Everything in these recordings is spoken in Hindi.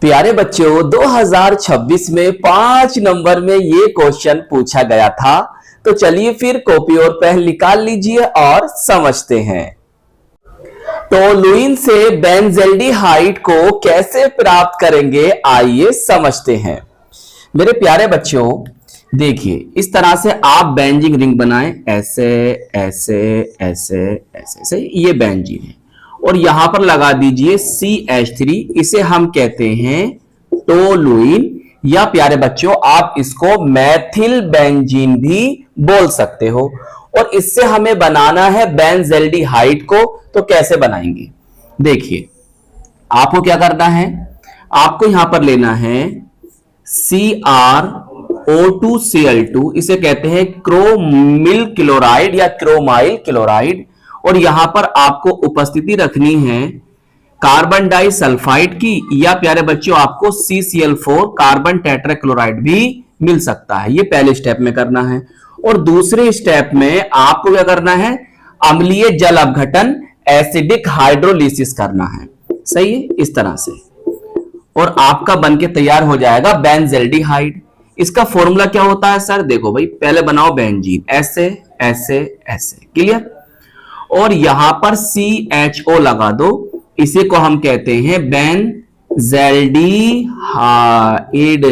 प्यारे बच्चों 2026 में 5 नंबर में ये क्वेश्चन पूछा गया था। तो चलिए फिर कॉपी और पेन निकाल लीजिए और समझते हैं। टोलुइन से बेंजल्डिहाइड को कैसे प्राप्त करेंगे, आइए समझते हैं। मेरे प्यारे बच्चों देखिए, इस तरह से आप बेंजीन रिंग बनाएं, ऐसे ऐसे ऐसे ऐसे ऐसे, ये बेंजीन है और यहां पर लगा दीजिए CH3, इसे हम कहते हैं टोलुइन, या प्यारे बच्चों आप इसको मैथिल बेंजीन भी बोल सकते हो। और इससे हमें बनाना है बेंजल्डिहाइड को। तो कैसे बनाएंगे, देखिए आपको क्या करना है, आपको यहां पर लेना है CrO2Cl2, इसे कहते हैं क्रोमिल क्लोराइड या क्रोमाइल क्लोराइड। और यहां पर आपको उपस्थिति रखनी है कार्बन डाइसल्फाइड की, या प्यारे बच्चों आपको CCl4 कार्बन टेट्राक्लोराइड भी मिल सकता है। ये पहले स्टेप में करना है। और दूसरे स्टेप में आपको क्या करना है, अम्लीय जल अपघटन एसिडिक हाइड्रोलिसिस करना है। सही है, इस तरह से, और आपका बनके तैयार हो जाएगा बेंजल्डिहाइड। इसका फॉर्मूला क्या होता है सर, देखो भाई, पहले बनाओ बेंजीन, ऐसे ऐसे ऐसे, क्लियर। और यहां पर CHO लगा दो, इसी को हम कहते हैं बेंजल्डिहाइड।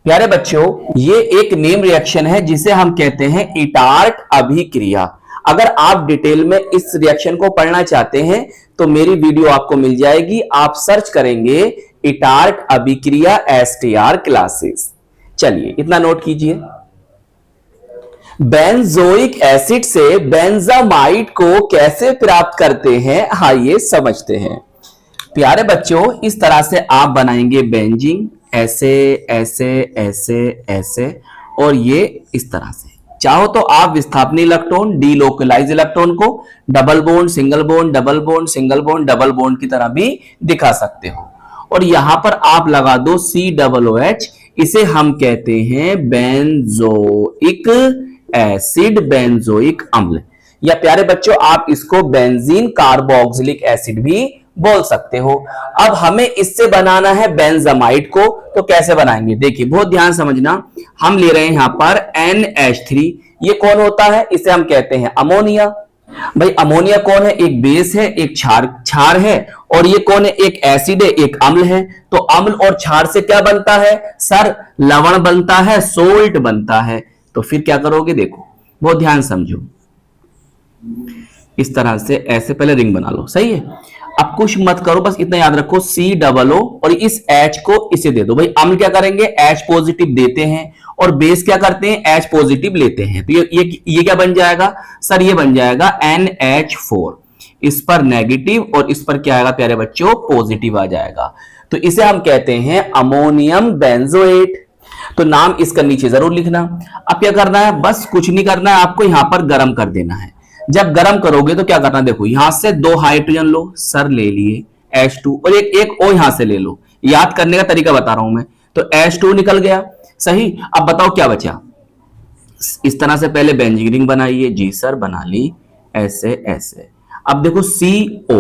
प्यारे बच्चों ये एक नेम रिएक्शन है जिसे हम कहते हैं इटार्ट अभिक्रिया। अगर आप डिटेल में इस रिएक्शन को पढ़ना चाहते हैं तो मेरी वीडियो आपको मिल जाएगी, आप सर्च करेंगे इटार्ट अभिक्रिया STR क्लासेस। चलिए इतना नोट कीजिए। बेंजोइक एसिड से बेंजामाइड को कैसे प्राप्त करते हैं, आइए समझते हैं। प्यारे बच्चों इस तरह से आप बनाएंगे बेंजीन, ऐसे ऐसे ऐसे ऐसे, और ये इस तरह से। चाहो तो आप विस्थापनीय इलेक्ट्रॉन, डीलोकलाइज इलेक्ट्रॉन को double bond single bond double bond single bond double bond की तरह भी दिखा सकते हो। और यहां पर आप लगा दो COOH, इसे हम कहते हैं बेंजोइक एसिड, बेंजोइक अम्ल, या प्यारे बच्चों आप इसको बेंजीन कार्बोक्सिलिक एसिड भी बोल सकते हो। अब हमें इससे बनाना है बेंजामाइड को। तो कैसे बनाएंगे, देखिए बहुत ध्यान समझना। हम ले रहे हैं यहां पर NH3, ये कौन होता है, इसे हम कहते हैं अमोनिया। भाई अमोनिया कौन है, एक बेस है, एक क्षार है, और ये कौन है, एक एसिड है, एक अम्ल है। तो अम्ल और क्षार से क्या बनता है सर, लवण बनता है, सोल्ट बनता है। तो फिर क्या करोगे, देखो बहुत ध्यान समझो, इस तरह से ऐसे पहले रिंग बना लो। सही है, अब कुछ मत करो, बस इतना याद रखो COO और इस H को इसे दे दो। भाई अम्ल क्या करेंगे, H पॉजिटिव देते हैं, और बेस क्या करते हैं, H पॉजिटिव लेते हैं। तो ये क्या बन जाएगा सर, ये बन जाएगा NH4। इस पर नेगेटिव और इस पर क्या आएगा प्यारे बच्चों, पॉजिटिव आ जाएगा। तो इसे हम कहते हैं अमोनियम बेंजोएट। तो नाम इसका नीचे जरूर लिखना। अब क्या करना है, बस कुछ नहीं करना है, आपको यहां पर गर्म कर देना है। जब गर्म करोगे तो क्या करना, देखो यहां से 2 हाइड्रोजन लो, सर ले लिए H2, और एक O यहां से ले लो। याद करने का तरीका बता रहा हूं मैं। तो H2 निकल गया, सही। अब बताओ क्या बचा, इस तरह से पहले बेंजीन रिंग बनाइए। जी सर बना ली, ऐसे ऐसे। अब देखो CO,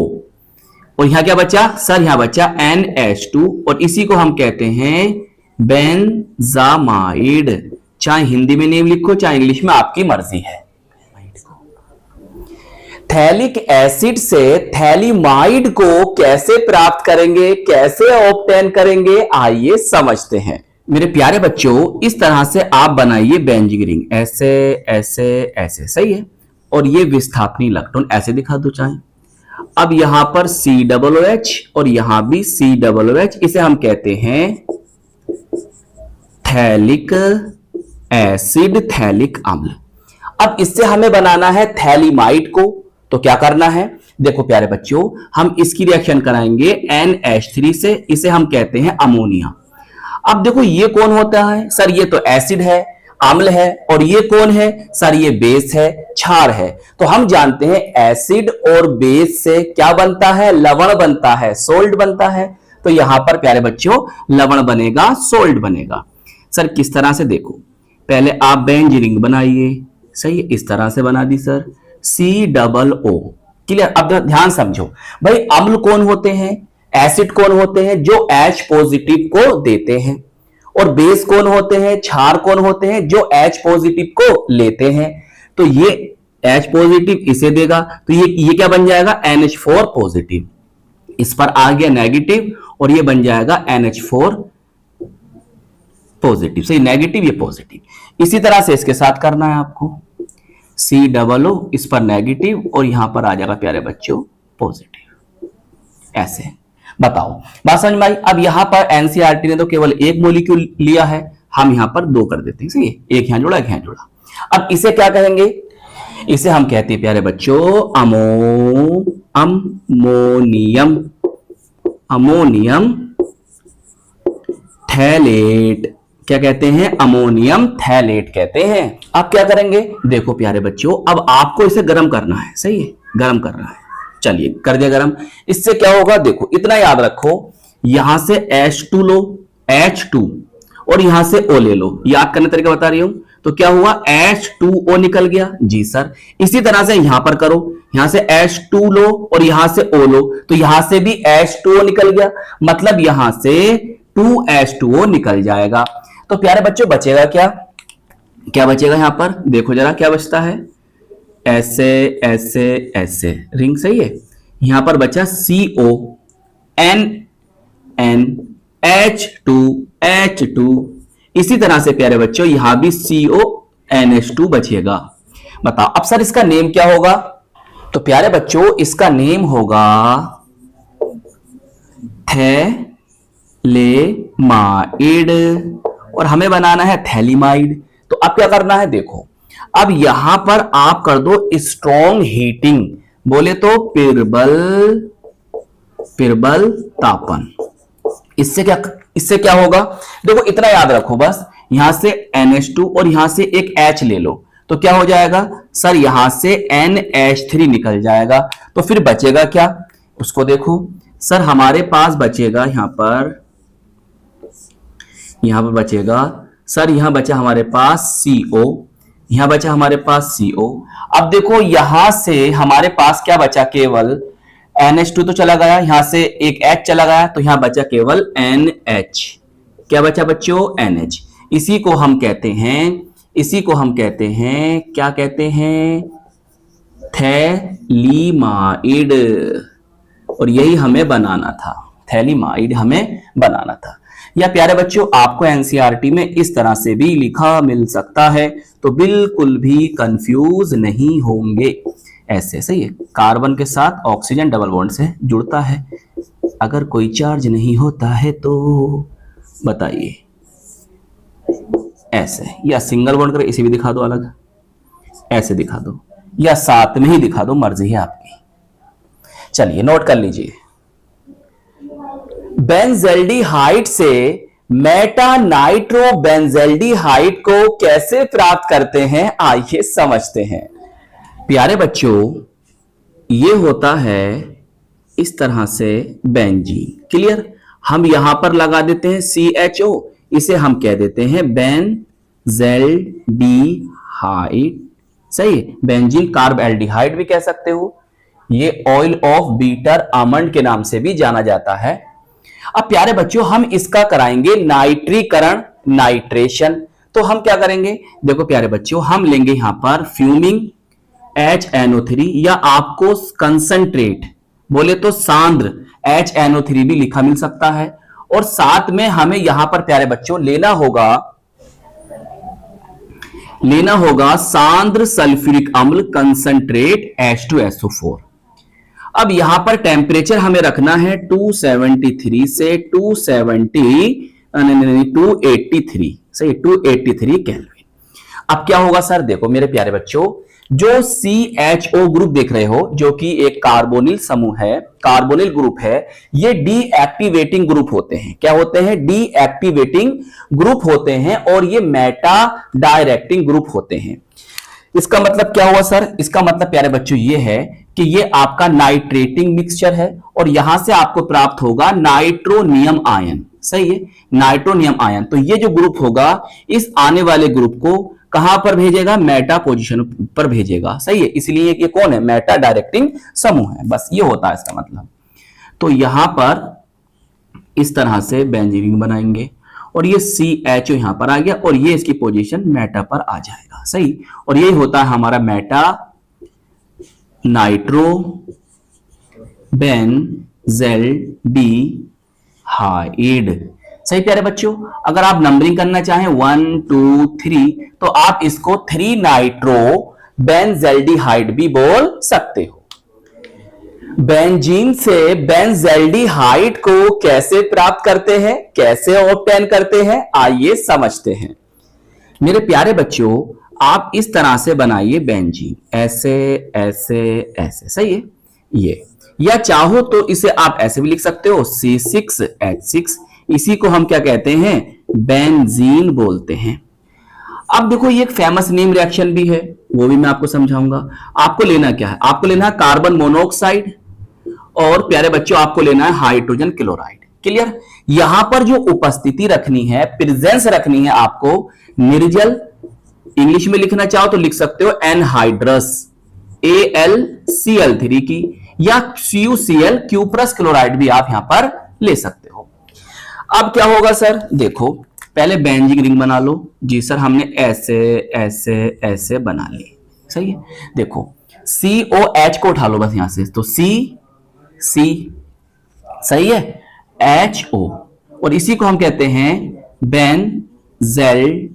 और यहां क्या बचा सर, यहां बचा NH2, और इसी को हम कहते हैं बेंजामाइड। चाहे हिंदी में नेम लिखो चाहे इंग्लिश में, आपकी मर्जी है। थैलिक एसिड से थैलीमाइड को कैसे प्राप्त करेंगे, कैसे ऑब्टेन करेंगे, आइए समझते हैं। मेरे प्यारे बच्चों इस तरह से आप बनाइए बेंजीन रिंग, ऐसे ऐसे ऐसे, सही है। और ये विस्थापनीय इलेक्ट्रॉन ऐसे दिखा दो चाहे। अब यहां पर COOH और यहां भी COOH, इसे हम कहते हैं थैलिक एसिड, थैलिक अम्ल। अब इससे हमें बनाना है थैलीमाइड को। तो क्या करना है, देखो प्यारे बच्चों हम इसकी रिएक्शन कराएंगे NH3 से, इसे हम कहते हैं अमोनिया। अब देखो ये कौन होता है सर, ये तो एसिड है, अम्ल है, और ये कौन है सर, ये बेस है, क्षार है। तो हम जानते हैं एसिड और बेस से क्या बनता है, लवण बनता है, सोल्ट बनता है। तो यहां पर प्यारे बच्चों लवण बनेगा, सोल्ट बनेगा। सर किस तरह से, देखो पहले आप बेंजीन रिंग बनाइए, सही है, इस तरह से बना दी सर, COO, क्लियर। अब ध्यान समझो भाई, अम्ल कौन होते हैं, एसिड कौन होते हैं? जो H पॉजिटिव को देते हैं। और बेस कौन होते हैं? क्षार कौन होते हैं? जो H पॉजिटिव को लेते हैं। तो ये H पॉजिटिव इसे देगा, तो ये क्या बन जाएगा? NH4 positive. इस पर आ गया नेगेटिव और ये बन जाएगा NH4 पॉजिटिव। सही, नेगेटिव ये पॉजिटिव। इसी तरह से इसके साथ करना है आपको, COO इस पर नेगेटिव और यहां पर आ जाएगा प्यारे बच्चों पॉजिटिव। ऐसे बताओ, बात समझ में आई? अब यहां पर एनसीईआरटी ने तो केवल एक मॉलिक्यूल लिया है, हम यहां पर दो कर देते हैं। सही है, एक यहां जोड़ा, एक यहां जोड़ा। अब इसे क्या कहेंगे? इसे हम कहते हैं प्यारे बच्चों अमोनियम, अमोनियम थैलेट। क्या कहते हैं? अमोनियम थैलेट कहते हैं। अब क्या करेंगे? देखो प्यारे बच्चों, अब आपको इसे गर्म करना है। सही है, गर्म करना है। चलिए कर दिया गर्म। इससे क्या होगा? देखो इतना याद रखो, यहां से H2 लो, H2, और यहां से O ले लो। याद करने तरीका बता रही हूं। तो क्या हुआ? H2O निकल गया। जी सर। इसी तरह से यहां पर करो, यहां से H2 लो और यहां से O लो, तो यहां से भी H2O निकल गया, मतलब यहां से 2H2O निकल जाएगा। तो प्यारे बच्चों बचेगा क्या? क्या बचेगा यहां पर? देखो जरा क्या बचता है। ऐसे ऐसे ऐसे रिंग। सही है। यहां पर बचा CO N H2 इसी तरह से प्यारे बच्चों यहां भी CO NH2 बचेगा। बताओ अब सर इसका नेम क्या होगा? तो प्यारे बच्चों इसका नेम होगा थैलेमाइड, और हमें बनाना है थैलीमाइड। तो अब क्या करना है? देखो अब यहां पर आप कर दो स्ट्रॉन्ग हीटिंग, बोले तो पिरबल तापन। इससे क्या होगा? देखो इतना याद रखो बस, यहां से NH2 और यहां से एक H ले लो, तो क्या हो जाएगा सर? यहां से NH3 निकल जाएगा। तो फिर बचेगा क्या? उसको देखो सर, हमारे पास बचेगा यहां पर बचेगा सर, यहां बचा हमारे पास CO, यहां बचा हमारे पास CO। अब देखो यहां से हमारे पास क्या बचा? केवल NH2 तो चला गया, यहां से एक H चला गया, तो यहां बचा केवल NH। क्या बचा बच्चों? NH। इसी को हम कहते हैं क्या कहते हैं? थैलीमाइड। और यही हमें बनाना था, थैलीमाइड हमें बनाना था। या प्यारे बच्चों आपको एनसीईआरटी में इस तरह से भी लिखा मिल सकता है, तो बिल्कुल भी कंफ्यूज नहीं होंगे। ऐसे। सही है। कार्बन के साथ ऑक्सीजन डबल बॉन्ड से जुड़ता है, अगर कोई चार्ज नहीं होता है तो बताइए। ऐसे, या सिंगल बॉन्ड कर इसे भी दिखा दो अलग, ऐसे दिखा दो, या साथ में ही दिखा दो, मर्जी है आपकी। चलिए नोट कर लीजिए। बेंजल्डिहाइड से मेटा नाइट्रोबेंजल्डिहाइड को कैसे प्राप्त करते हैं, आइए समझते हैं। प्यारे बच्चों ये होता है इस तरह से बेंजीन। क्लियर? हम यहां पर लगा देते हैं CHO, इसे हम कह देते हैं बेंजल्डिहाइड। सही है। बेंजीन कार्ब एल्डिहाइड भी कह सकते हो। ये ऑयल ऑफ बीटर आमंड के नाम से भी जाना जाता है। अब प्यारे बच्चों हम इसका कराएंगे नाइट्रीकरण, नाइट्रेशन। तो हम क्या करेंगे? देखो प्यारे बच्चों हम लेंगे यहां पर फ्यूमिंग HNO3, या आपको कंसंट्रेट बोले तो सांद्र HNO3 भी लिखा मिल सकता है। और साथ में हमें यहां पर प्यारे बच्चों लेना होगा सांद्र सल्फ्यूरिक अम्ल कंसंट्रेट H2SO4। अब यहां पर टेम्परेचर हमें रखना है 273 से 283, सही, 283 केल्विन। अब क्या होगा सर? देखो मेरे प्यारे बच्चों, जो CHO ग्रुप देख रहे हो, जो कि एक कार्बोनिल समूह है, कार्बोनिल ग्रुप है, ये डीएक्टिवेटिंग ग्रुप होते हैं। क्या होते हैं? डीएक्टिवेटिंग ग्रुप होते हैं, और ये मेटा डायरेक्टिंग ग्रुप होते हैं। इसका मतलब क्या हुआ सर? इसका मतलब प्यारे बच्चों ये है कि ये आपका नाइट्रेटिंग मिक्सचर है, और यहां से आपको प्राप्त होगा नाइट्रोनियम आयन। सही है, नाइट्रोनियम आयन। तो ये जो ग्रुप होगा, इस आने वाले ग्रुप को कहां पर भेजेगा? मेटा पोजीशन पर भेजेगा। सही है, इसलिए ये कौन है? मेटा डायरेक्टिंग समूह है। बस ये होता है इसका मतलब। तो यहां पर इस तरह से बेंजीन रिंग बनाएंगे और ये CHO यहां पर आ गया और ये इसकी पोजीशन मेटा पर आ जाएगा, सही। और यही होता है हमारा मेटा नाइट्रो बेंज़ल्डिहाइड, सही प्यारे बच्चों। अगर आप नंबरिंग करना चाहें 1 2 3 तो आप इसको 3 नाइट्रो बेंज़ल्डिहाइड भी बोल सकते हो। बेंजीन से बेंज़ल्डिहाइड को कैसे प्राप्त करते हैं, कैसे ऑब्टेन करते हैं, आइए समझते हैं। मेरे प्यारे बच्चों, आप इस तरह से बनाइए बेंजीन, ऐसे ऐसे ऐसे, सही है ये। या चाहो तो इसे आप ऐसे भी लिख सकते हो C6H6, इसी को हम क्या कहते हैं, बेंजीन बोलते हैं। अब देखो ये एक फेमस नेम रिएक्शन भी है, वो भी मैं आपको समझाऊंगा। आपको लेना क्या है, आपको लेना है कार्बन मोनोऑक्साइड और प्यारे बच्चों आपको लेना है हाइड्रोजन क्लोराइड। क्लियर। यहां पर जो उपस्थिति रखनी है, प्रेजेंस रखनी है आपको निर्जल, इंग्लिश में लिखना चाहो तो लिख सकते हो एनहाइड्रस AlCl3 की, या CuCl क्यूप्रस क्लोराइड भी आप यहां पर ले सकते हो। अब क्या होगा सर, देखो पहले बेंजीन रिंग बना लो। जी सर, हमने ऐसे ऐसे ऐसे बना ली, सही है। देखो COH को उठा लो बस यहां से, तो C सही है, HO, और इसी को हम कहते हैं बेंज़ल्डिहाइड।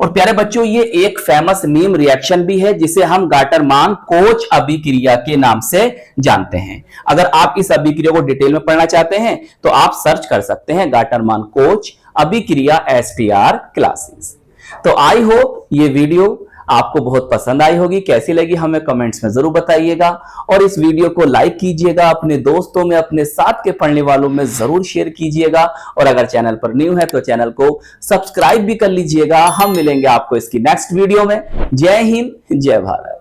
और प्यारे बच्चों ये एक फेमस नेम रिएक्शन भी है जिसे हम गाटरमान कोच अभिक्रिया के नाम से जानते हैं। अगर आप इस अभिक्रिया को डिटेल में पढ़ना चाहते हैं तो आप सर्च कर सकते हैं गाटरमान कोच अभिक्रिया STR क्लासेस। तो आई होप ये वीडियो आपको बहुत पसंद आई होगी। कैसी लगी हमें कमेंट्स में जरूर बताइएगा और इस वीडियो को लाइक कीजिएगा, अपने दोस्तों में, अपने साथ के पढ़ने वालों में जरूर शेयर कीजिएगा और अगर चैनल पर न्यू है तो चैनल को सब्सक्राइब भी कर लीजिएगा। हम मिलेंगे आपको इसकी नेक्स्ट वीडियो में। जय हिंद, जय भारत।